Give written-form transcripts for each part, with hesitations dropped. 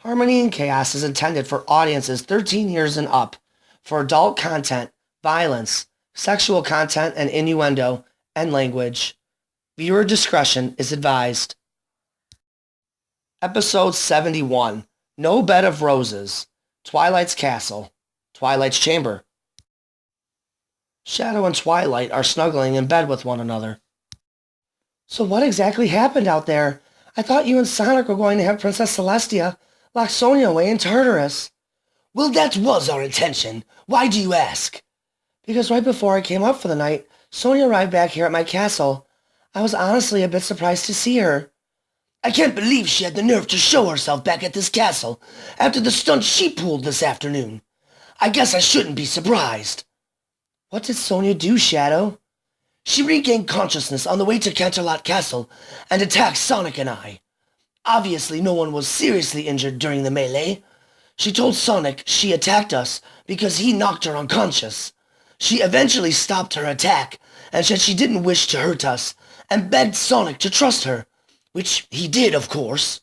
Harmony and Chaos is intended for audiences 13 years and up. For adult content, violence, sexual content and innuendo, and language. Viewer discretion is advised. Episode 71. No Bed of Roses. Twilight's Castle. Twilight's Chamber. Shadow and Twilight are snuggling in bed with one another. So what exactly happened out there? I thought you and Sonic were going to have Princess Celestia lock Sonia away in Tartarus. Well, that was our intention. Why do you ask? Because right before I came up for the night, Sonia arrived back here at my castle. I was honestly a bit surprised to see her. I can't believe she had the nerve to show herself back at this castle after the stunt she pulled this afternoon. I guess I shouldn't be surprised. What did Sonia do, Shadow? She regained consciousness on the way to Canterlot Castle and attacked Sonic and I. Obviously, no one was seriously injured during the melee. She told Sonic she attacked us because he knocked her unconscious. She eventually stopped her attack and said she didn't wish to hurt us and begged Sonic to trust her, which he did, of course.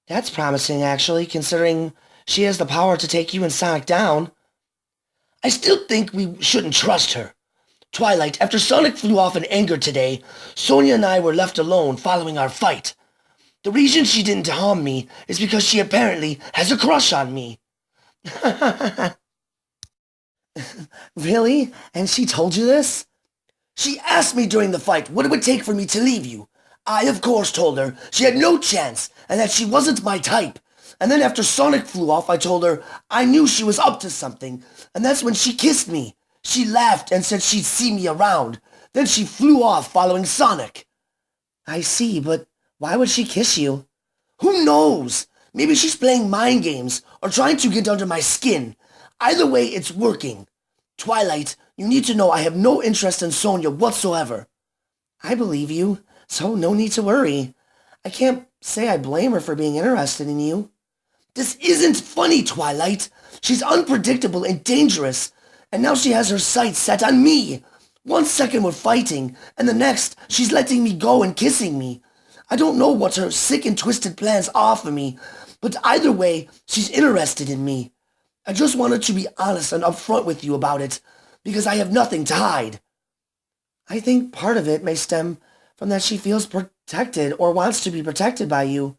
That's promising, actually, considering she has the power to take you and Sonic down. I still think we shouldn't trust her. Twilight, after Sonic flew off in anger today, Sonia and I were left alone following our fight. The reason she didn't harm me is because she apparently has a crush on me. Really? And she told you this? She asked me during the fight what it would take for me to leave you. I, of course, told her she had no chance and that she wasn't my type. And then after Sonic flew off, I told her I knew she was up to something. And that's when she kissed me. She laughed and said she'd see me around. Then she flew off following Sonic. I see, but why would she kiss you? Who knows? Maybe she's playing mind games or trying to get under my skin. Either way, it's working. Twilight, you need to know I have no interest in Sonia whatsoever. I believe you, so no need to worry. I can't say I blame her for being interested in you. This isn't funny, Twilight. She's unpredictable and dangerous, and now she has her sights set on me. 1 second we're fighting, and the next she's letting me go and kissing me. I don't know what her sick and twisted plans are for me, but either way, she's interested in me. I just wanted to be honest and upfront with you about it, because I have nothing to hide. I think part of it may stem from that she feels protected or wants to be protected by you.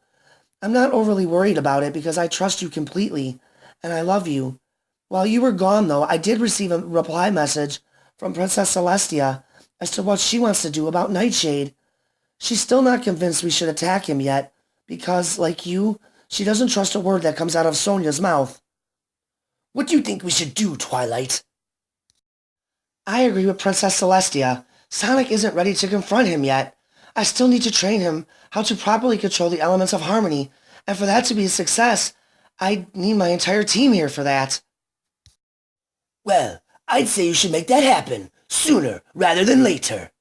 I'm not overly worried about it because I trust you completely, and I love you. While you were gone, though, I did receive a reply message from Princess Celestia as to what she wants to do about Nightshade. She's still not convinced we should attack him yet, because, like you, she doesn't trust a word that comes out of Sonia's mouth. What do you think we should do, Twilight? I agree with Princess Celestia. Sonic isn't ready to confront him yet. I still need to train him how to properly control the elements of harmony, and for that to be a success, I need my entire team here for that. Well, I'd say you should make that happen, sooner rather than later.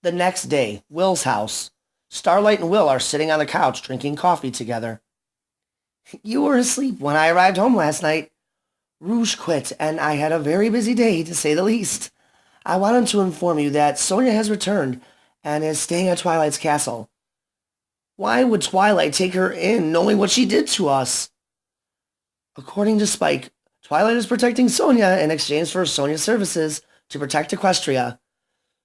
The next day, Will's house. Starlight and Will are sitting on the couch drinking coffee together. You were asleep when I arrived home last night. Rouge quit, and I had a very busy day, to say the least. I wanted to inform you that Sonia has returned and is staying at Twilight's castle. Why would Twilight take her in, knowing what she did to us? According to Spike, Twilight is protecting Sonia in exchange for Sonia's services to protect Equestria.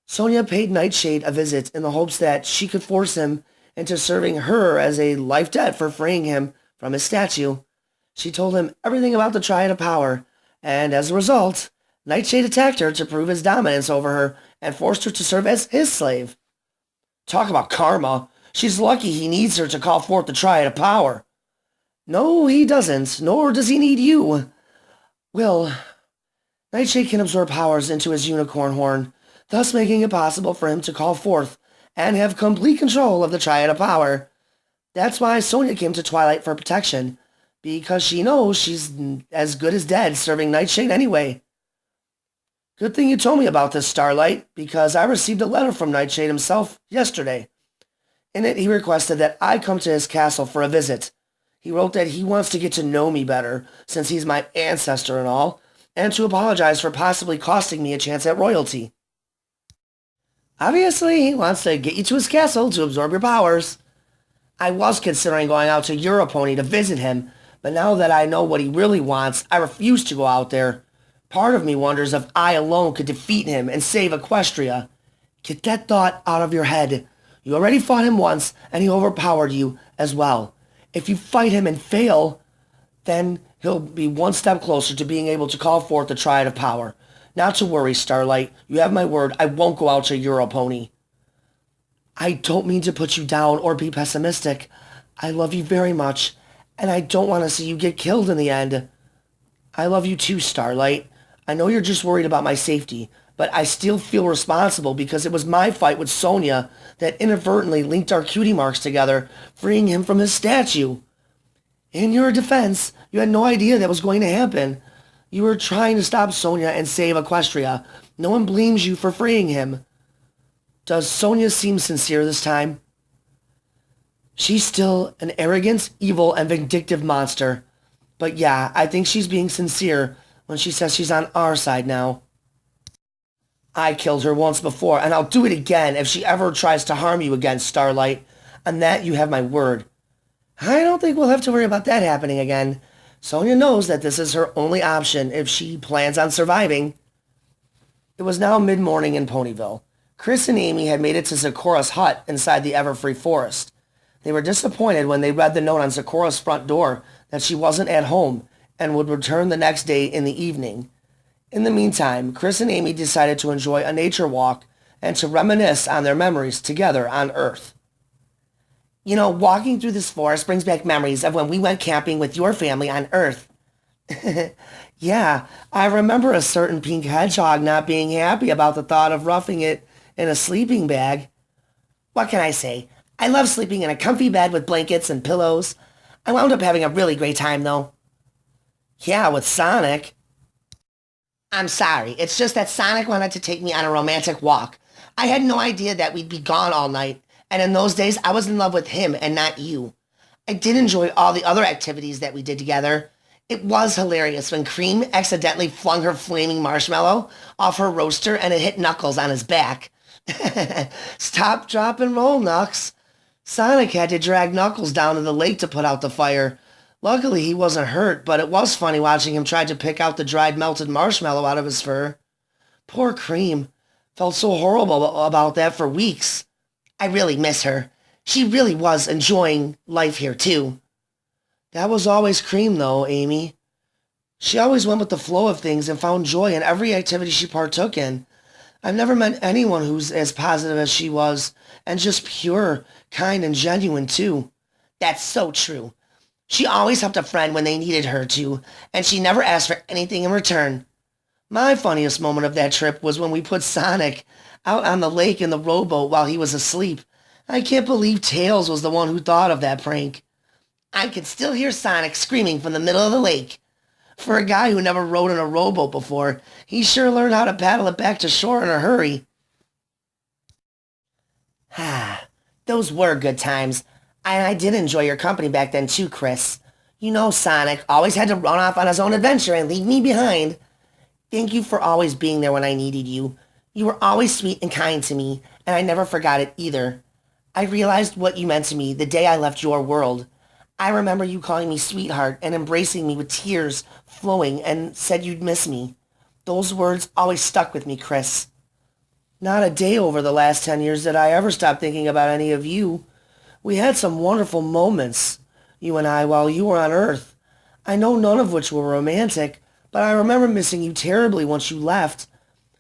Sonia paid Nightshade a visit in the hopes that she could force him into serving her as a life debt for freeing him from his statue. She told him everything about the Triad of Power, and as a result, Nightshade attacked her to prove his dominance over her and forced her to serve as his slave. Talk about karma. She's lucky he needs her to call forth the Triad of Power. No, he doesn't, nor does he need you. Will, Nightshade can absorb powers into his unicorn horn, thus making it possible for him to call forth and have complete control of the Triad of Power. That's why Sonia came to Twilight for protection, because she knows she's as good as dead serving Nightshade anyway. Good thing you told me about this, Starlight, because I received a letter from Nightshade himself yesterday. In it, he requested that I come to his castle for a visit. He wrote that he wants to get to know me better, since he's my ancestor and all, and to apologize for possibly costing me a chance at royalty. Obviously, he wants to get you to his castle to absorb your powers. I was considering going out to Europony to visit him, but now that I know what he really wants, I refuse to go out there. Part of me wonders if I alone could defeat him and save Equestria. Get that thought out of your head. You already fought him once, and he overpowered you as well. If you fight him and fail, then he'll be one step closer to being able to call forth the Triad of Power. Not to worry, Starlight. You have my word. I won't go out to Europony. I don't mean to put you down or be pessimistic. I love you very much, and I don't want to see you get killed in the end. I love you too, Starlight. I know you're just worried about my safety, but I still feel responsible because it was my fight with Sonia that inadvertently linked our cutie marks together, freeing him from his statue. In your defense, you had no idea that was going to happen. You were trying to stop Sonia and save Equestria. No one blames you for freeing him. Does Sonia seem sincere this time? She's still an arrogant, evil, and vindictive monster. But yeah, I think she's being sincere when she says she's on our side now. I killed her once before, and I'll do it again if she ever tries to harm you again, Starlight. On that, you have my word. I don't think we'll have to worry about that happening again. Sonia knows that this is her only option if she plans on surviving. It was now mid-morning in Ponyville. Chris and Amy had made it to Zeccora's hut inside the Everfree Forest. They were disappointed when they read the note on Zeccora's front door that she wasn't at home and would return the next day in the evening. In the meantime, Chris and Amy decided to enjoy a nature walk and to reminisce on their memories together on Earth. You know, walking through this forest brings back memories of when we went camping with your family on Earth. Yeah, I remember a certain pink hedgehog not being happy about the thought of roughing it in a sleeping bag. What can I say? I love sleeping in a comfy bed with blankets and pillows. I wound up having a really great time, though. Yeah, with Sonic. I'm sorry, it's just that Sonic wanted to take me on a romantic walk. I had no idea that we'd be gone all night, and in those days I was in love with him and not you. I did enjoy all the other activities that we did together. It was hilarious when Cream accidentally flung her flaming marshmallow off her roaster and it hit Knuckles on his back. Stop, drop, and roll, Knucks. Sonic had to drag Knuckles down to the lake to put out the fire. Luckily, he wasn't hurt, but it was funny watching him try to pick out the dried melted marshmallow out of his fur. Poor Cream. Felt so horrible about that for weeks. I really miss her. She really was enjoying life here, too. That was always Cream, though, Amy. She always went with the flow of things and found joy in every activity she partook in. I've never met anyone who's as positive as she was, and just pure, kind, and genuine, too. That's so true. She always helped a friend when they needed her to, and she never asked for anything in return. My funniest moment of that trip was when we put Sonic out on the lake in the rowboat while he was asleep. I can't believe Tails was the one who thought of that prank. I can still hear Sonic screaming from the middle of the lake. For a guy who never rode in a rowboat before, he sure learned how to paddle it back to shore in a hurry. Those were good times. And I did enjoy your company back then too, Chris. You know Sonic always had to run off on his own adventure and leave me behind. Thank you for always being there when I needed you. You were always sweet and kind to me, and I never forgot it either. I realized what you meant to me the day I left your world. I remember you calling me sweetheart and embracing me with tears flowing and said you'd miss me. Those words always stuck with me, Chris. Not a day over the last 10 years did I ever stop thinking about any of you. We had some wonderful moments, you and I, while you were on Earth. I know none of which were romantic, but I remember missing you terribly once you left.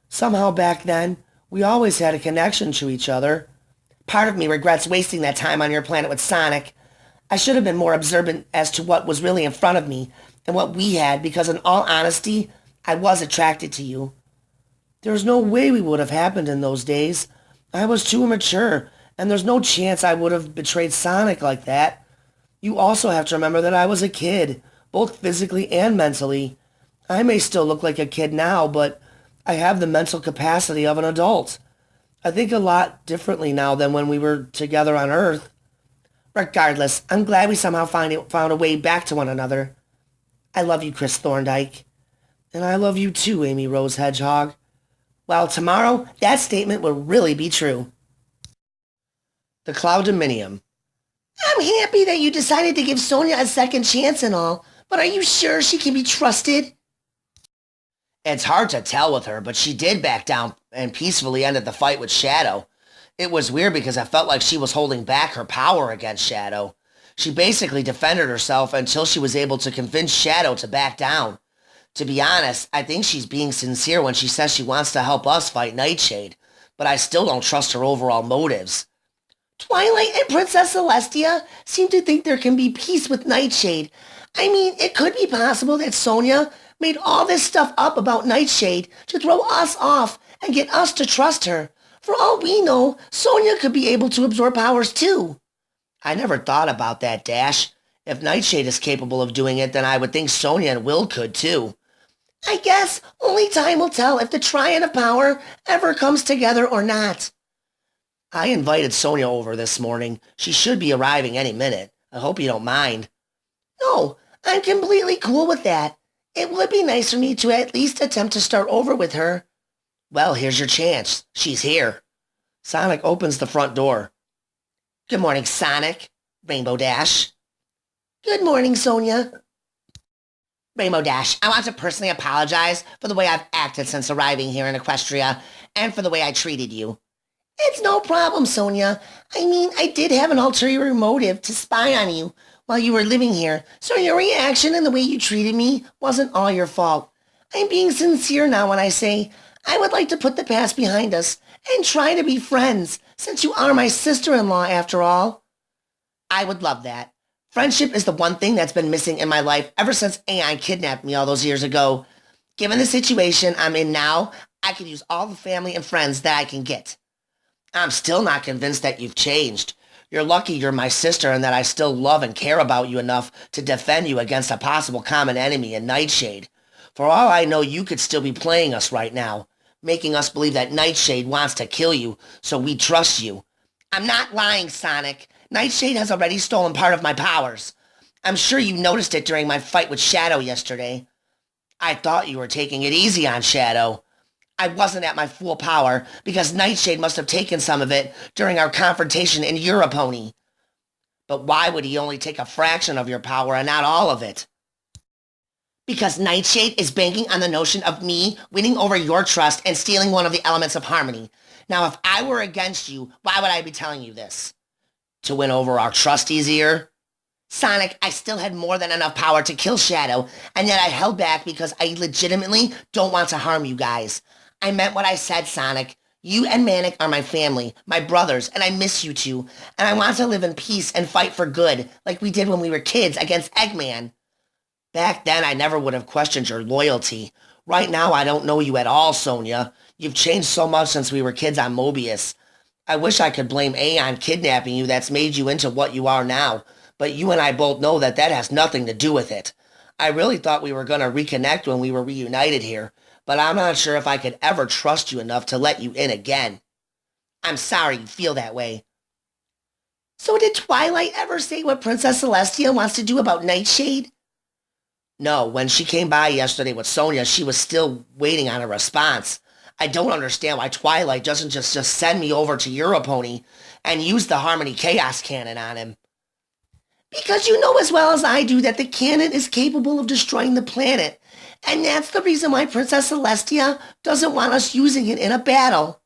Somehow back then, we always had a connection to each other. Part of me regrets wasting that time on your planet with Sonic. I should have been more observant as to what was really in front of me and what we had, because in all honesty, I was attracted to you. There's no way we would have happened in those days. I was too immature, and there's no chance I would have betrayed Sonic like that. You also have to remember that I was a kid, both physically and mentally. I may still look like a kid now, but I have the mental capacity of an adult. I think a lot differently now than when we were together on Earth. Regardless, I'm glad we somehow found a way back to one another. I love you, Chris Thorndyke. And I love you too, Amy Rose Hedgehog. Well, tomorrow, that statement will really be true. The Cloud Dominium. I'm happy that you decided to give Sonia a second chance and all, but are you sure she can be trusted? It's hard to tell with her, but she did back down and peacefully ended the fight with Shadow. It was weird because I felt like she was holding back her power against Shadow. She basically defended herself until she was able to convince Shadow to back down. To be honest, I think she's being sincere when she says she wants to help us fight Nightshade, but I still don't trust her overall motives. Twilight and Princess Celestia seem to think there can be peace with Nightshade. I mean, it could be possible that Sonia made all this stuff up about Nightshade to throw us off and get us to trust her. For all we know, Sonia could be able to absorb powers too. I never thought about that, Dash. If Nightshade is capable of doing it, then I would think Sonia and Will could too. I guess only time will tell if the triad of power ever comes together or not. I invited Sonia over this morning. She should be arriving any minute. I hope you don't mind. No, I'm completely cool with that. It would be nice for me to at least attempt to start over with her. Well, here's your chance. She's here. Sonic opens the front door. Good morning, Sonic. Rainbow Dash. Good morning, Sonia. Rainbow Dash, I want to personally apologize for the way I've acted since arriving here in Equestria, and for the way I treated you. It's no problem, Sonia. I mean, I did have an ulterior motive to spy on you while you were living here, so your reaction and the way you treated me wasn't all your fault. I'm being sincere now when I say I would like to put the past behind us and try to be friends, since you are my sister-in-law after all. I would love that. Friendship is the one thing that's been missing in my life ever since Aeon kidnapped me all those years ago. Given the situation I'm in now, I could use all the family and friends that I can get. I'm still not convinced that you've changed. You're lucky you're my sister and that I still love and care about you enough to defend you against a possible common enemy in Nightshade. For all I know, you could still be playing us right now, making us believe that Nightshade wants to kill you, so we trust you. I'm not lying, Sonic. Nightshade has already stolen part of my powers. I'm sure you noticed it during my fight with Shadow yesterday. I thought you were taking it easy on Shadow. I wasn't at my full power because Nightshade must have taken some of it during our confrontation in Europony. But why would he only take a fraction of your power and not all of it? Because Nightshade is banking on the notion of me winning over your trust and stealing one of the elements of harmony. Now, if I were against you, why would I be telling you this? To win over our trust easier? Sonic, I still had more than enough power to kill Shadow, and yet I held back because I legitimately don't want to harm you guys. I meant what I said, Sonic. You and Manic are my family, my brothers, and I miss you two, and I want to live in peace and fight for good, like we did when we were kids against Eggman. Back then, I never would have questioned your loyalty. Right now, I don't know you at all, Sonia. You've changed so much since we were kids on Mobius. I wish I could blame Aeon kidnapping you that's made you into what you are now, but you and I both know that that has nothing to do with it. I really thought we were going to reconnect when we were reunited here, but I'm not sure if I could ever trust you enough to let you in again. I'm sorry you feel that way. So did Twilight ever say what Princess Celestia wants to do about Nightshade? No, when she came by yesterday with Sonia, she was still waiting on a response. I don't understand why Twilight doesn't just send me over to Europony and use the Harmony Chaos Cannon on him. Because you know as well as I do that the cannon is capable of destroying the planet, and that's the reason why Princess Celestia doesn't want us using it in a battle.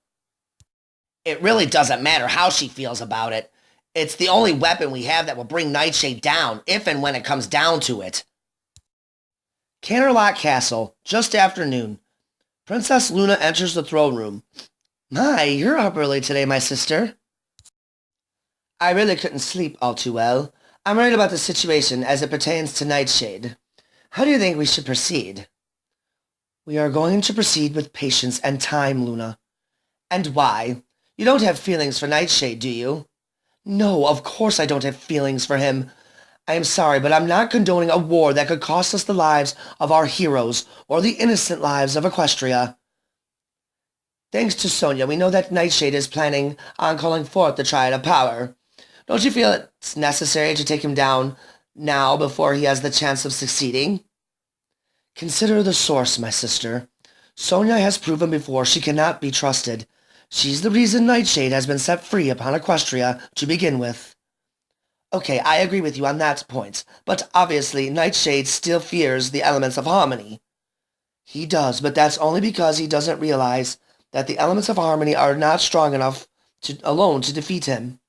It really doesn't matter how she feels about it. It's the only weapon we have that will bring Nightshade down, if and when it comes down to it. Canterlot Castle, just after noon. Princess Luna enters the throne room. My, you're up early today, my sister. I really couldn't sleep all too well. I'm worried about the situation as it pertains to Nightshade. How do you think we should proceed? We are going to proceed with patience and time, Luna. And why? You don't have feelings for Nightshade, do you? No, of course I don't have feelings for him. I am sorry, but I'm not condoning a war that could cost us the lives of our heroes or the innocent lives of Equestria. Thanks to Sonia, we know that Nightshade is planning on calling forth the Triad of Power. Don't you feel it's necessary to take him down now before he has the chance of succeeding? Consider the source, my sister. Sonia has proven before she cannot be trusted. She's the reason Nightshade has been set free upon Equestria to begin with. Okay, I agree with you on that point, but obviously Nightshade still fears the elements of harmony. He does, but that's only because he doesn't realize that the elements of harmony are not strong enough alone to defeat him.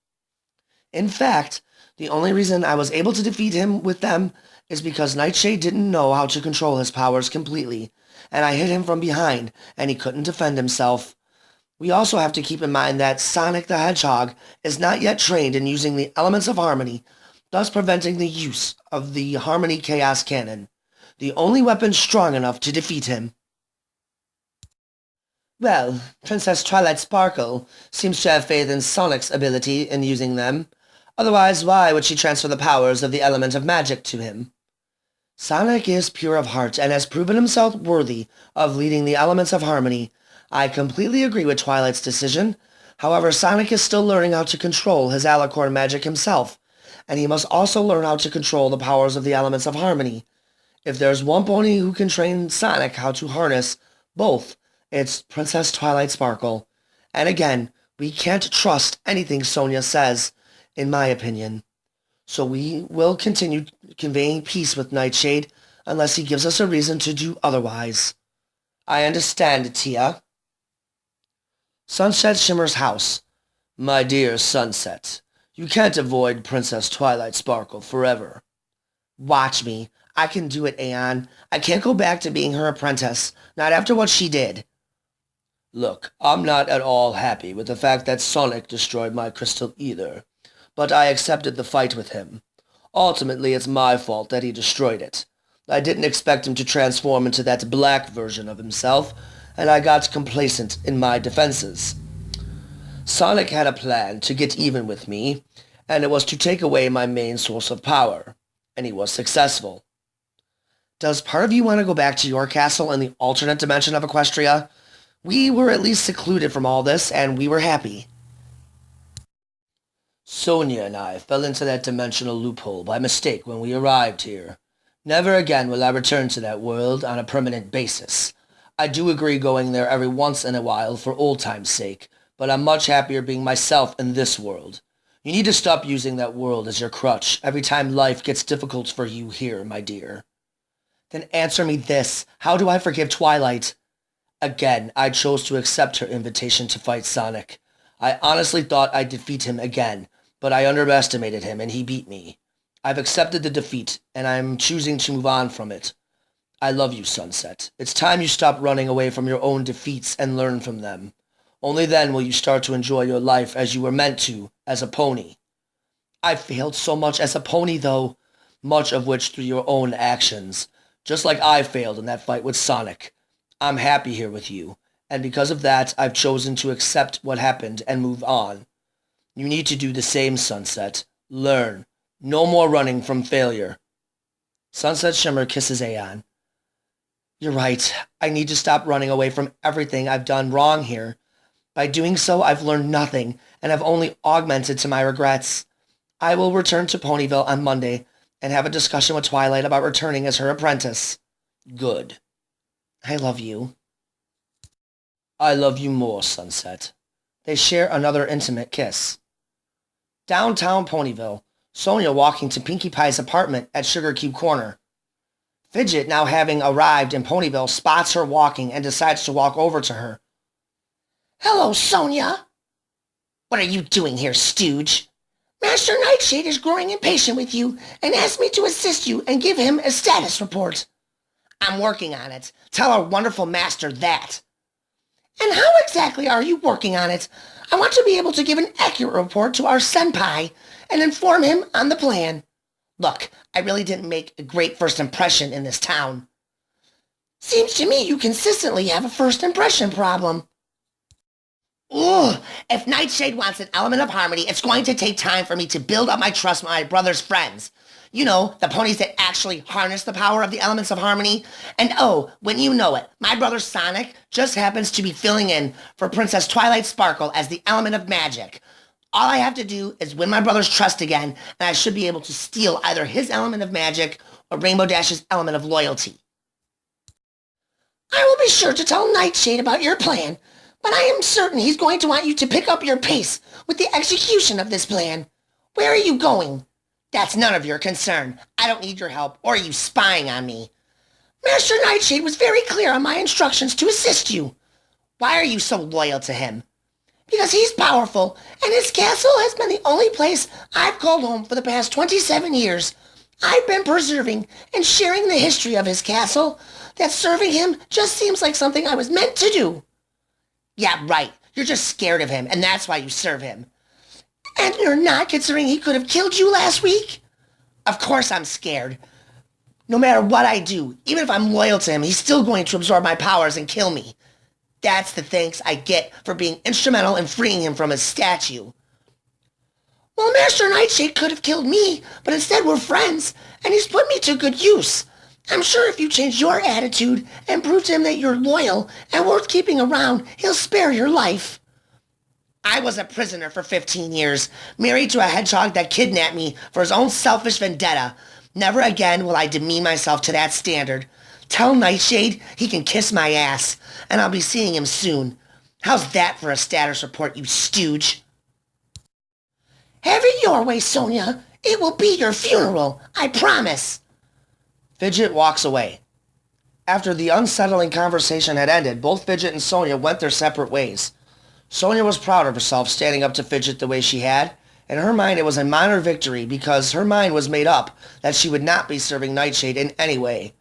In fact, the only reason I was able to defeat him with them is because Nightshade didn't know how to control his powers completely, and I hit him from behind, and he couldn't defend himself. We also have to keep in mind that Sonic the Hedgehog is not yet trained in using the elements of harmony, thus preventing the use of the Harmony Chaos Cannon, the only weapon strong enough to defeat him. Well, Princess Twilight Sparkle seems to have faith in Sonic's ability in using them. Otherwise, why would she transfer the powers of the element of magic to him? Sonic is pure of heart and has proven himself worthy of leading the elements of harmony. I completely agree with Twilight's decision. However, Sonic is still learning how to control his alicorn magic himself, and he must also learn how to control the powers of the elements of harmony. If there's one pony who can train Sonic how to harness both, it's Princess Twilight Sparkle. And again, we can't trust anything Sonia says, in my opinion. So we will continue conveying peace with Nightshade unless he gives us a reason to do otherwise. I understand, Tia. Sunset Shimmer's house. My dear Sunset, you can't avoid Princess Twilight Sparkle forever. Watch me. I can do it, Aeon. I can't go back to being her apprentice, not after what she did. Look, I'm not at all happy with the fact that Sonic destroyed my crystal either, but I accepted the fight with him. Ultimately, it's my fault that he destroyed it. I didn't expect him to transform into that black version of himself, and I got complacent in my defenses. Sonic had a plan to get even with me, and it was to take away my main source of power, and he was successful. Does part of you want to go back to your castle in the alternate dimension of Equestria? We were at least secluded from all this, and we were happy. Sonia and I fell into that dimensional loophole by mistake when we arrived here. Never again will I return to that world on a permanent basis. I do agree going there every once in a while for old time's sake, but I'm much happier being myself in this world. You need to stop using that world as your crutch every time life gets difficult for you here, my dear. Then answer me this. How do I forgive Twilight? Again, I chose to accept her invitation to fight Sonic. I honestly thought I'd defeat him again, but I underestimated him and he beat me. I've accepted the defeat, and I'm choosing to move on from it. I love you, Sunset. It's time you stop running away from your own defeats and learn from them. Only then will you start to enjoy your life as you were meant to, as a pony. I failed so much as a pony, though, much of which through your own actions. Just like I failed in that fight with Sonic. I'm happy here with you, and because of that, I've chosen to accept what happened and move on. You need to do the same, Sunset. Learn. No more running from failure. Sunset Shimmer kisses Aeon. You're right. I need to stop running away from everything I've done wrong here. By doing so, I've learned nothing, and have only augmented to my regrets. I will return to Ponyville on Monday, and have a discussion with Twilight about returning as her apprentice. Good. I love you. I love you more, Sunset. They share another intimate kiss. Downtown Ponyville, Sonia walking to Pinkie Pie's apartment at Sugar Cube Corner. Fidget, now having arrived in Ponyville, spots her walking and decides to walk over to her. Hello, Sonia. What are you doing here, stooge? Master Nightshade is growing impatient with you and asked me to assist you and give him a status report. I'm working on it. Tell our wonderful master that. And how exactly are you working on it? I want to be able to give an accurate report to our senpai and inform him on the plan. Look, I really didn't make a great first impression in this town. Seems to me you consistently have a first impression problem. Ooh, if Nightshade wants an element of harmony, it's going to take time for me to build up my trust with my brother's friends. You know, the ponies that actually harness the power of the elements of harmony. And oh, when you know it, my brother Sonic just happens to be filling in for Princess Twilight Sparkle as the element of magic. All I have to do is win my brother's trust again, and I should be able to steal either his element of magic or Rainbow Dash's element of loyalty. I will be sure to tell Nightshade about your plan, but I am certain he's going to want you to pick up your pace with the execution of this plan. Where are you going? That's none of your concern. I don't need your help or you spying on me. Master Nightshade was very clear on my instructions to assist you. Why are you so loyal to him? Because he's powerful, and his castle has been the only place I've called home for the past 27 years. I've been preserving and sharing the history of his castle. That serving him just seems like something I was meant to do. Yeah, right. You're just scared of him, and that's why you serve him. And you're not, considering he could have killed you last week? Of course I'm scared. No matter what I do, even if I'm loyal to him, he's still going to absorb my powers and kill me. That's the thanks I get for being instrumental in freeing him from his statue. Well, Master Nightshade could have killed me, but instead we're friends, and he's put me to good use. I'm sure if you change your attitude and prove to him that you're loyal and worth keeping around, he'll spare your life. I was a prisoner for 15 years, married to a hedgehog that kidnapped me for his own selfish vendetta. Never again will I demean myself to that standard. Tell Nightshade he can kiss my ass, and I'll be seeing him soon. How's that for a status report, you stooge? Have it your way, Sonia. It will be your funeral, I promise. Fidget walks away. After the unsettling conversation had ended, both Fidget and Sonia went their separate ways. Sonia was proud of herself standing up to Fidget the way she had. In her mind, it was a minor victory because her mind was made up that she would not be serving Nightshade in any way.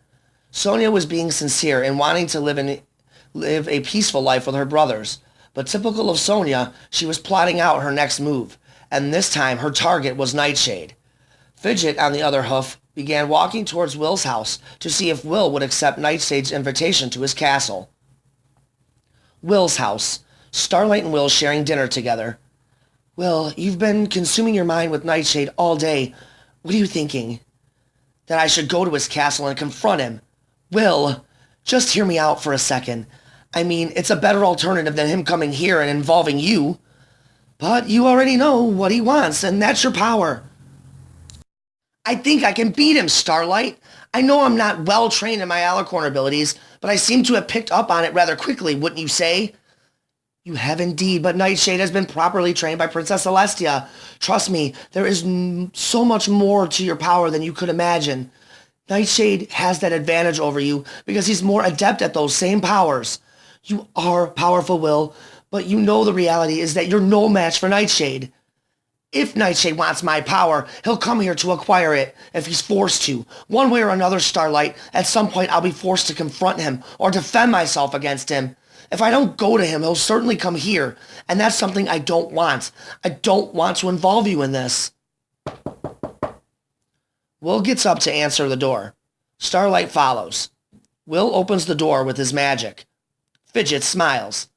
Sonia was being sincere and wanting to live a peaceful life with her brothers. But typical of Sonia, she was plotting out her next move, and this time her target was Nightshade. Fidget, on the other hoof, began walking towards Will's house to see if Will would accept Nightshade's invitation to his castle. Will's house. Starlight and Will sharing dinner together. Will, you've been consuming your mind with Nightshade all day. What are you thinking? That I should go to his castle and confront him. Will, just hear me out for a second. I mean, it's a better alternative than him coming here and involving you. But you already know what he wants, and that's your power. I think I can beat him, Starlight. I know I'm not well trained in my alicorn abilities, but I seem to have picked up on it rather quickly, wouldn't you say? You have indeed, but Nightshade has been properly trained by Princess Celestia. Trust me, there is so much more to your power than you could imagine. Nightshade has that advantage over you because he's more adept at those same powers. You are powerful, Will, but you know the reality is that you're no match for Nightshade. If Nightshade wants my power, he'll come here to acquire it if he's forced to. One way or another, Starlight, at some point I'll be forced to confront him or defend myself against him. If I don't go to him, he'll certainly come here, and that's something I don't want. I don't want to involve you in this. Will gets up to answer the door. Starlight follows. Will opens the door with his magic. Fidget smiles.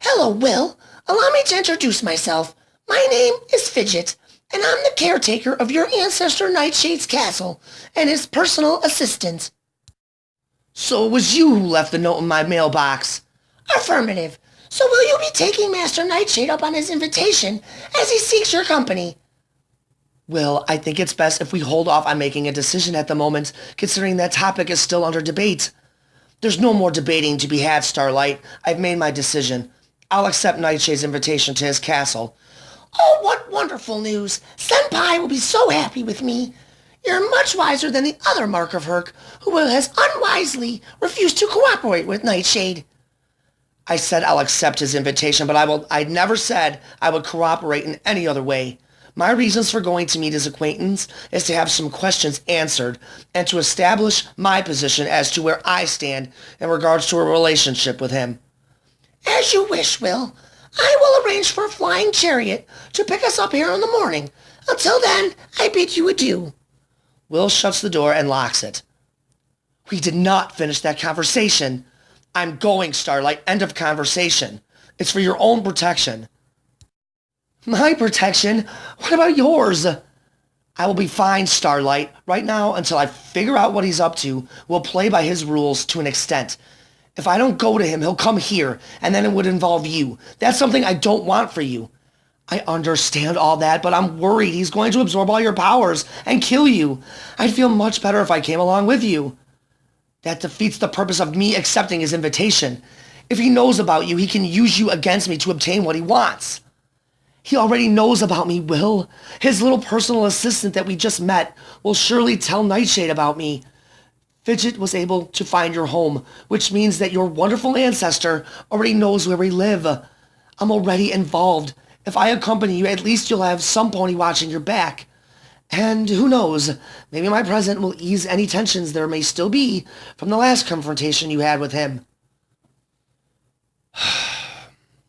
Hello, Will. Allow me to introduce myself. My name is Fidget, and I'm the caretaker of your ancestor Nightshade's castle and his personal assistant. So it was you who left the note in my mailbox. Affirmative. So will you be taking Master Nightshade up on his invitation as he seeks your company? Will, I think it's best if we hold off on making a decision at the moment, considering that topic is still under debate. There's no more debating to be had, Starlight. I've made my decision. I'll accept Nightshade's invitation to his castle. Oh, what wonderful news! Senpai will be so happy with me. You're much wiser than the other Mark of Herc, who has unwisely refused to cooperate with Nightshade. I said I'll accept his invitation, but I never said I would cooperate in any other way. My reasons for going to meet his acquaintance is to have some questions answered and to establish my position as to where I stand in regards to a relationship with him. As you wish, Will. I will arrange for a flying chariot to pick us up here in the morning. Until then, I bid you adieu. Will shuts the door and locks it. We did not finish that conversation. I'm going, Starlight. End of conversation. It's for your own protection. My protection? What about yours? I will be fine, Starlight. Right now, until I figure out what he's up to, we'll play by his rules to an extent. If I don't go to him, he'll come here, and then it would involve you. That's something I don't want for you. I understand all that, but I'm worried he's going to absorb all your powers and kill you. I'd feel much better if I came along with you. That defeats the purpose of me accepting his invitation. If he knows about you, he can use you against me to obtain what he wants. He already knows about me, Will. His little personal assistant that we just met will surely tell Nightshade about me. Fidget was able to find your home, which means that your wonderful ancestor already knows where we live. I'm already involved. If I accompany you, at least you'll have some pony watching your back. And who knows, maybe my presence will ease any tensions there may still be from the last confrontation you had with him.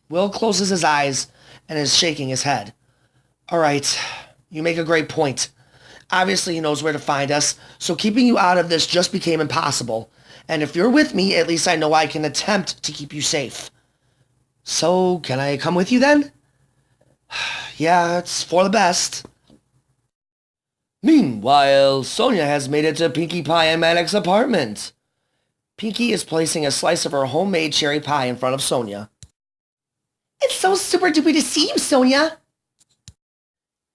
Will closes his eyes and is shaking his head. All right, you make a great point. Obviously he knows where to find us, so keeping you out of this just became impossible. And if you're with me, at least I know I can attempt to keep you safe. So, can I come with you then? Yeah, it's for the best. Meanwhile, Sonia has made it to Pinkie Pie and Maddox's apartment. Pinkie is placing a slice of her homemade cherry pie in front of Sonia. It's so super duper to see you, Sonia.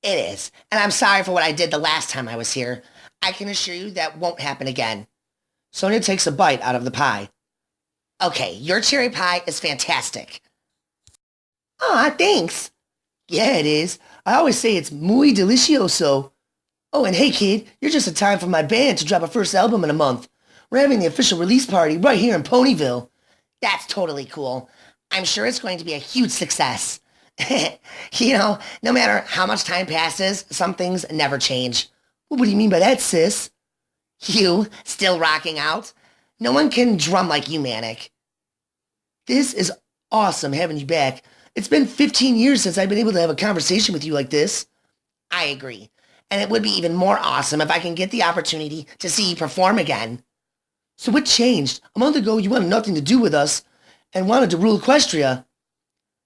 It is, and I'm sorry for what I did the last time I was here. I can assure you that won't happen again. Sonia takes a bite out of the pie. Okay, your cherry pie is fantastic. Aw, thanks. Yeah, it is. I always say it's muy delicioso. Oh, and hey, kid, you're just in time for my band to drop a first album in a month. We're having the official release party right here in Ponyville. That's totally cool. I'm sure it's going to be a huge success. You know, no matter how much time passes, some things never change. Well, what do you mean by that, sis? You, still rocking out? No one can drum like you, Manic. This is awesome having you back. It's been 15 years since I've been able to have a conversation with you like this. I agree. And it would be even more awesome if I can get the opportunity to see you perform again. So what changed? A month ago, you wanted nothing to do with us and wanted to rule Equestria.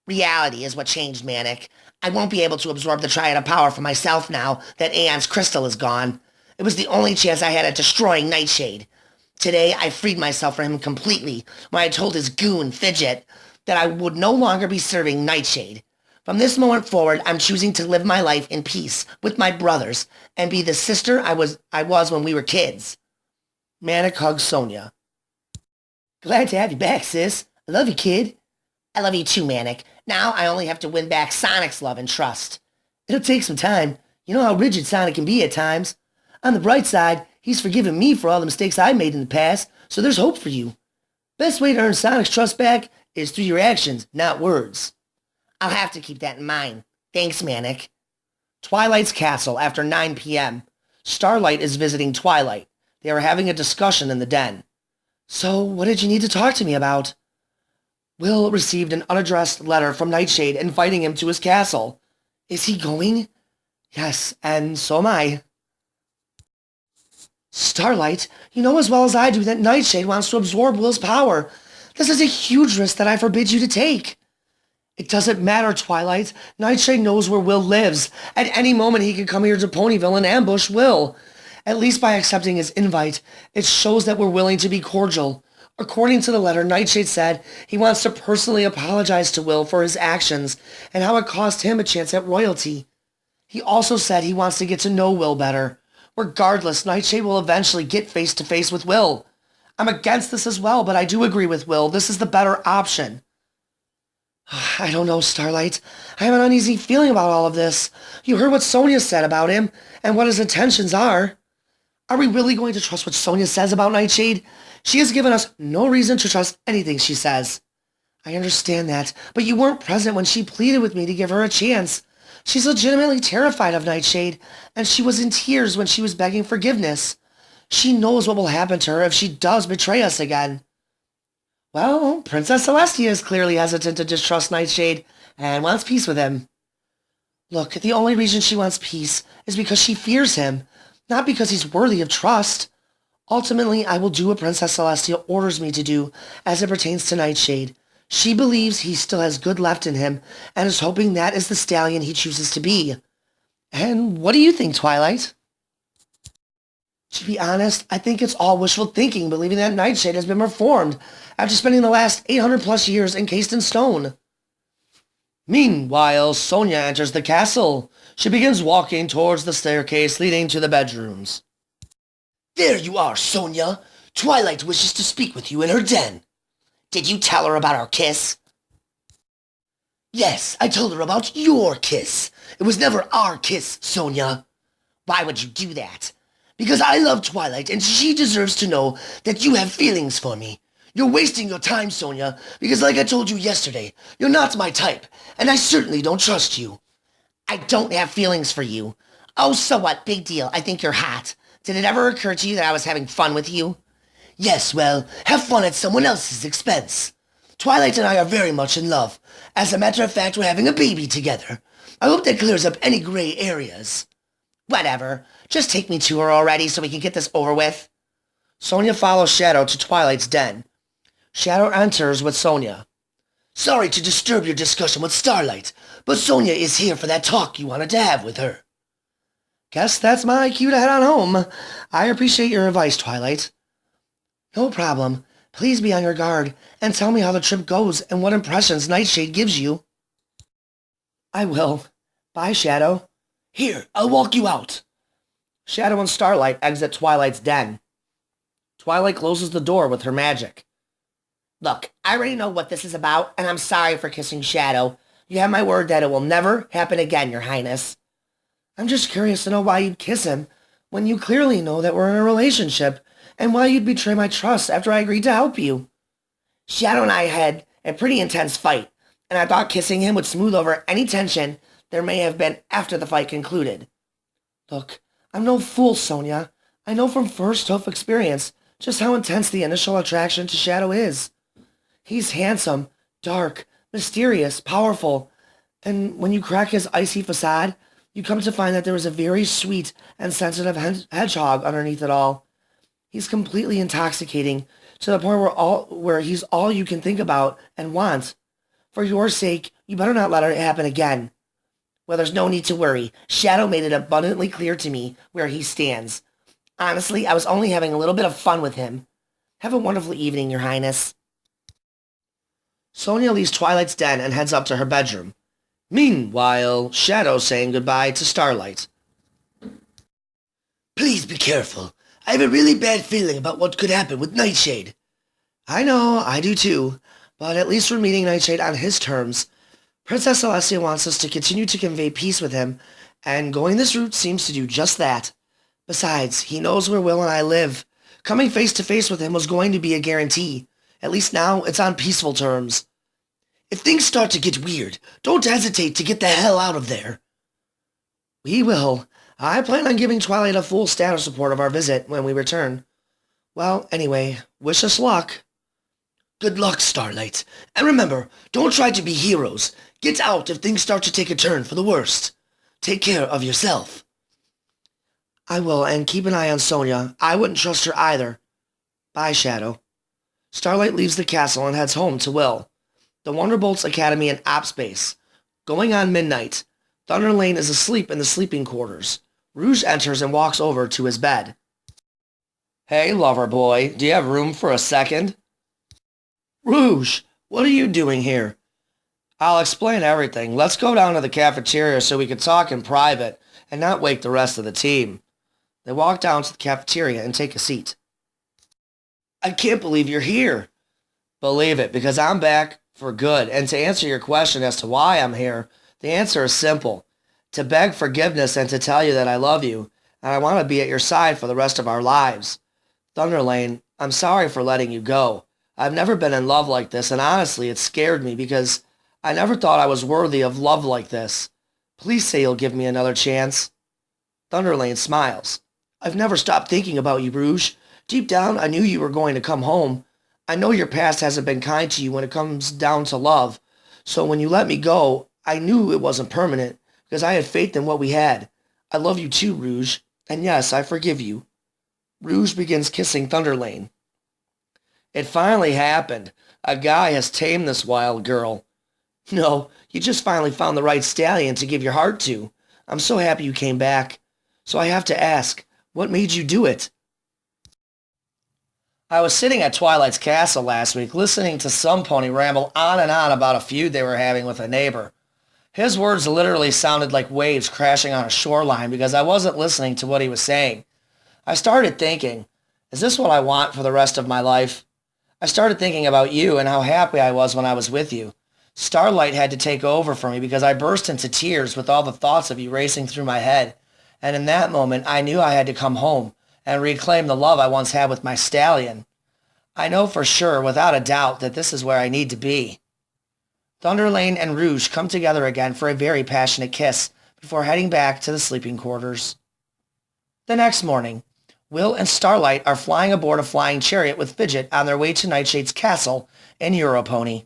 Reality is what changed, Manic. I won't be able to absorb the Triad of Power for myself now that Aeon's crystal is gone. It was the only chance I had at destroying Nightshade. Today, I freed myself from him completely when I told his goon, Fidget, that I would no longer be serving Nightshade. From this moment forward, I'm choosing to live my life in peace with my brothers and be the sister I was when we were kids. Manic hugs Sonia. Glad to have you back, sis. I love you, kid. I love you too, Manic. Now I only have to win back Sonic's love and trust. It'll take some time. You know how rigid Sonic can be at times. On the bright side, he's forgiven me for all the mistakes I made in the past, so there's hope for you. Best way to earn Sonic's trust back is through your actions, not words. I'll have to keep that in mind. Thanks, Manic. Twilight's castle after 9 p.m. Starlight is visiting Twilight. They are having a discussion in the den. So, what did you need to talk to me about? Will received an unaddressed letter from Nightshade inviting him to his castle. Is he going? Yes, and so am I. Starlight, you know as well as I do that Nightshade wants to absorb Will's power. This is a huge risk that I forbid you to take. It doesn't matter, Twilight. Nightshade knows where Will lives. At any moment he could come here to Ponyville and ambush Will. At least by accepting his invite, it shows that we're willing to be cordial. According to the letter, Nightshade said he wants to personally apologize to Will for his actions and how it cost him a chance at royalty. He also said he wants to get to know Will better. Regardless, Nightshade will eventually get face-to-face with Will. I'm against this as well, but I do agree with Will. This is the better option. I don't know, Starlight. I have an uneasy feeling about all of this. You heard what Sonia said about him and what his intentions are. Are we really going to trust what Sonia says about Nightshade? She has given us no reason to trust anything she says. I understand that, but you weren't present when she pleaded with me to give her a chance. She's legitimately terrified of Nightshade, and she was in tears when she was begging forgiveness. She knows what will happen to her if she does betray us again. Well, Princess Celestia is clearly hesitant to distrust Nightshade and wants peace with him. Look, the only reason she wants peace is because she fears him, not because he's worthy of trust. Ultimately, I will do what Princess Celestia orders me to do as it pertains to Nightshade. She believes he still has good left in him and is hoping that is the stallion he chooses to be. And what do you think, Twilight? To be honest, I think it's all wishful thinking, believing that Nightshade has been reformed after spending the last 800 plus years encased in stone. Meanwhile, Sonia enters the castle. She begins walking towards the staircase leading to the bedrooms. There you are, Sonia. Twilight wishes to speak with you in her den. Did you tell her about our kiss? Yes, I told her about your kiss. It was never our kiss, Sonia. Why would you do that? Because I love Twilight, and she deserves to know that you have feelings for me. You're wasting your time, Sonia, because like I told you yesterday, you're not my type, and I certainly don't trust you. I don't have feelings for you. Oh, so what? Big deal. I think you're hot. Did it ever occur to you that I was having fun with you? Yes, well, have fun at someone else's expense. Twilight and I are very much in love. As a matter of fact, we're having a baby together. I hope that clears up any gray areas. Whatever. Just take me to her already so we can get this over with. Sonia follows Shadow to Twilight's den. Shadow enters with Sonia. Sorry to disturb your discussion with Starlight, but Sonia is here for that talk you wanted to have with her. Guess that's my cue to head on home. I appreciate your advice, Twilight. No problem. Please be on your guard and tell me how the trip goes and what impressions Nightshade gives you. I will. Bye, Shadow. Here, I'll walk you out. Shadow and Starlight exit Twilight's den. Twilight closes the door with her magic. Look, I already know what this is about, and I'm sorry for kissing Shadow. You have my word that it will never happen again, Your Highness. I'm just curious to know why you'd kiss him when you clearly know that we're in a relationship, and why you'd betray my trust after I agreed to help you. Shadow and I had a pretty intense fight, and I thought kissing him would smooth over any tension there may have been after the fight concluded. Look, I'm no fool, Sonia. I know from first-hand experience just how intense the initial attraction to Shadow is. He's handsome, dark, mysterious, powerful, and when you crack his icy facade, you come to find that there is a very sweet and sensitive hedgehog underneath it all. He's completely intoxicating, to the point where he's all you can think about and want. For your sake, you better not let it happen again. Well, there's no need to worry. Shadow made it abundantly clear to me where he stands. Honestly, I was only having a little bit of fun with him. Have a wonderful evening, Your Highness. Sonia leaves Twilight's den and heads up to her bedroom. Meanwhile, Shadow saying goodbye to Starlight. Please be careful. I have a really bad feeling about what could happen with Nightshade. I know, I do too, but at least we're meeting Nightshade on his terms. Princess Celestia wants us to continue to convey peace with him, and going this route seems to do just that. Besides, he knows where Will and I live. Coming face to face with him was going to be a guarantee. At least now, it's on peaceful terms. If things start to get weird, don't hesitate to get the hell out of there. We will. I plan on giving Twilight a full status report of our visit when we return. Well, anyway, wish us luck. Good luck, Starlight. And remember, don't try to be heroes. Get out if things start to take a turn for the worst. Take care of yourself. I will, and keep an eye on Sonia. I wouldn't trust her either. Bye, Shadow. Starlight leaves the castle and heads home to Will. The Wonderbolts Academy in Ops Base. Going on midnight. Thunder Lane is asleep in the sleeping quarters. Rouge enters and walks over to his bed. Hey, lover boy, do you have room for a second? Rouge, what are you doing here? I'll explain everything. Let's go down to the cafeteria so we can talk in private and not wake the rest of the team. They walk down to the cafeteria and take a seat. I can't believe you're here. Believe it, because I'm back for good. And to answer your question as to why I'm here, the answer is simple. To beg forgiveness and to tell you that I love you, and I want to be at your side for the rest of our lives. Thunderlane, I'm sorry for letting you go. I've never been in love like this, and honestly, it scared me because I never thought I was worthy of love like this. Please say you'll give me another chance. Thunderlane smiles. I've never stopped thinking about you, Rouge. Deep down, I knew you were going to come home. I know your past hasn't been kind to you when it comes down to love. So when you let me go, I knew it wasn't permanent because I had faith in what we had. I love you too, Rouge. And yes, I forgive you. Rouge begins kissing Thunderlane. It finally happened. A guy has tamed this wild girl. No, you just finally found the right stallion to give your heart to. I'm so happy you came back. So I have to ask, what made you do it? I was sitting at Twilight's castle last week listening to some pony ramble on and on about a feud they were having with a neighbor. His words literally sounded like waves crashing on a shoreline because I wasn't listening to what he was saying. I started thinking, is this what I want for the rest of my life? I started thinking about you and how happy I was when I was with you. Starlight had to take over for me because I burst into tears with all the thoughts of you racing through my head. And in that moment, I knew I had to come home and reclaim the love I once had with my stallion. I know for sure, without a doubt, that this is where I need to be. Thunderlane and Rouge come together again for a very passionate kiss before heading back to the sleeping quarters. The next morning, Will and Starlight are flying aboard a flying chariot with Fidget on their way to Nightshade's castle in Europony.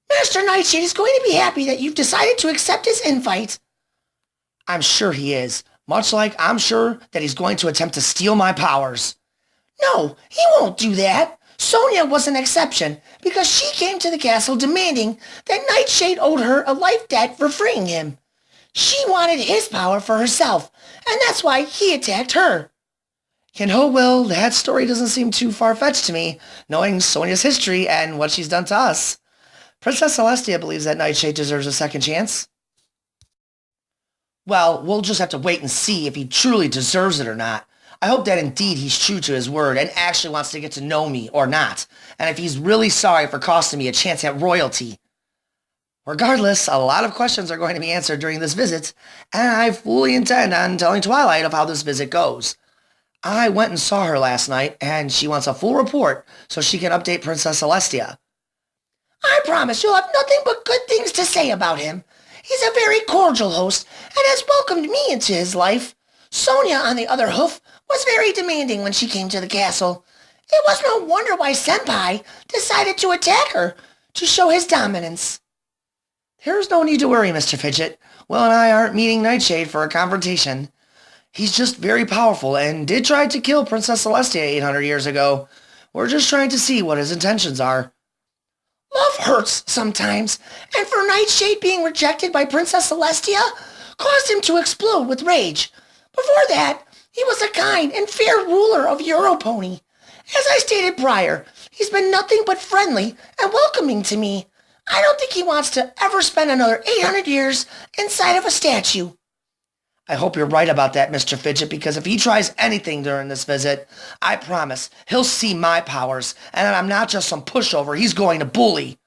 Master Nightshade is going to be happy that you've decided to accept his invite. I'm sure he is, much like I'm sure that he's going to attempt to steal my powers. No, he won't do that. Sonia was an exception because she came to the castle demanding that Nightshade owed her a life debt for freeing him. She wanted his power for herself, and that's why he attacked her. Well, that story doesn't seem too far-fetched to me, knowing Sonia's history and what she's done to us. Princess Celestia believes that Nightshade deserves a second chance. Well, we'll just have to wait and see if he truly deserves it or not. I hope that indeed he's true to his word and actually wants to get to know me or not, and if he's really sorry for costing me a chance at royalty. Regardless, a lot of questions are going to be answered during this visit, and I fully intend on telling Twilight of how this visit goes. I went and saw her last night, and she wants a full report so she can update Princess Celestia. I promise you'll have nothing but good things to say about him. He's a very cordial host and has welcomed me into his life. Sonia, on the other hoof, was very demanding when she came to the castle. It was no wonder why Senpai decided to attack her, to show his dominance. There's no need to worry, Mr. Fidget. Will and I aren't meeting Nightshade for a confrontation. He's just very powerful and did try to kill Princess Celestia 800 years ago. We're just trying to see what his intentions are. Love hurts sometimes, and for Nightshade being rejected by Princess Celestia caused him to explode with rage. Before that, he was a kind and fair ruler of Europony. As I stated prior, he's been nothing but friendly and welcoming to me. I don't think he wants to ever spend another 800 years inside of a statue. I hope you're right about that, Mr. Fidget, because if he tries anything during this visit, I promise he'll see my powers, and that I'm not just some pushover he's going to bully.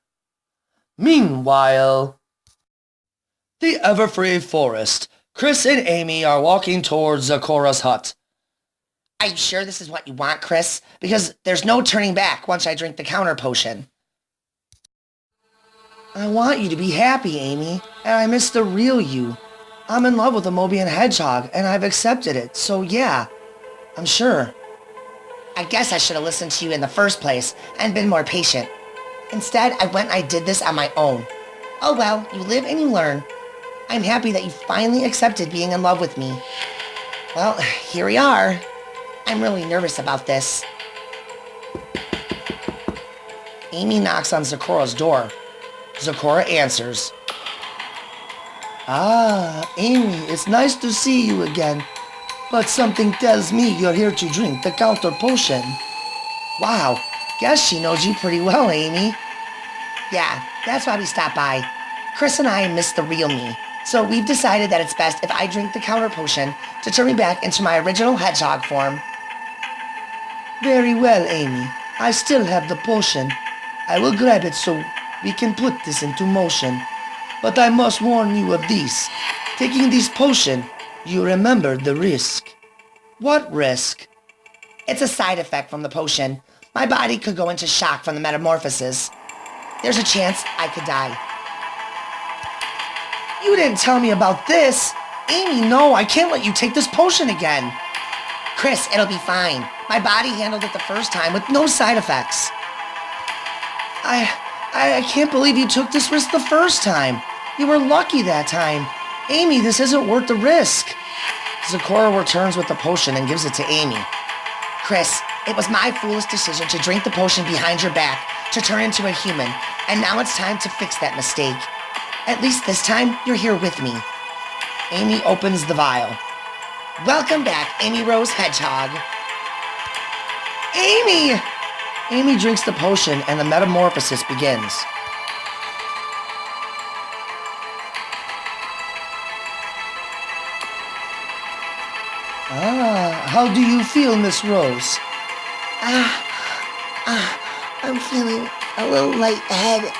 Meanwhile, the Everfree Forest. Chris and Amy are walking towards Zakora's hut. Are you sure this is what you want, Chris? Because there's no turning back once I drink the counter potion. I want you to be happy, Amy, and I miss the real you. I'm in love with a Mobian Hedgehog, and I've accepted it, so yeah, I'm sure. I guess I should have listened to you in the first place and been more patient. Instead, I went and I did this on my own. Oh well, you live and you learn. I'm happy that you finally accepted being in love with me. Well, here we are. I'm really nervous about this. Amy knocks on Zakora's door. Zakora answers. Ah, Amy, it's nice to see you again. But something tells me you're here to drink the counter potion. Wow, guess she knows you pretty well, Amy. Yeah, that's why we stopped by. Chris and I miss the real me. So we've decided that it's best if I drink the counter potion to turn me back into my original hedgehog form. Very well, Amy. I still have the potion. I will grab it so we can put this into motion. But I must warn you of this. Taking this potion, you remember the risk. What risk? It's a side effect from the potion. My body could go into shock from the metamorphosis. There's a chance I could die. You didn't tell me about this. Amy, no, I can't let you take this potion again. Chris, it'll be fine. My body handled it the first time with no side effects. I can't believe you took this risk the first time. You were lucky that time. Amy, this isn't worth the risk. Zecora returns with the potion and gives it to Amy. Chris, it was my foolish decision to drink the potion behind your back to turn into a human, and now it's time to fix that mistake. At least this time, you're here with me. Amy opens the vial. Welcome back, Amy Rose Hedgehog. Amy! Amy drinks the potion and the metamorphosis begins. How do you feel, Miss Rose? I'm feeling a little lightheaded.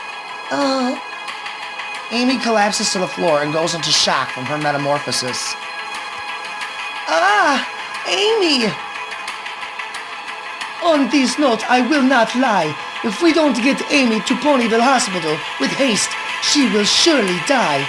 Amy collapses to the floor and goes into shock from her metamorphosis. Amy! On this note, I will not lie. If we don't get Amy to Ponyville Hospital with haste, she will surely die.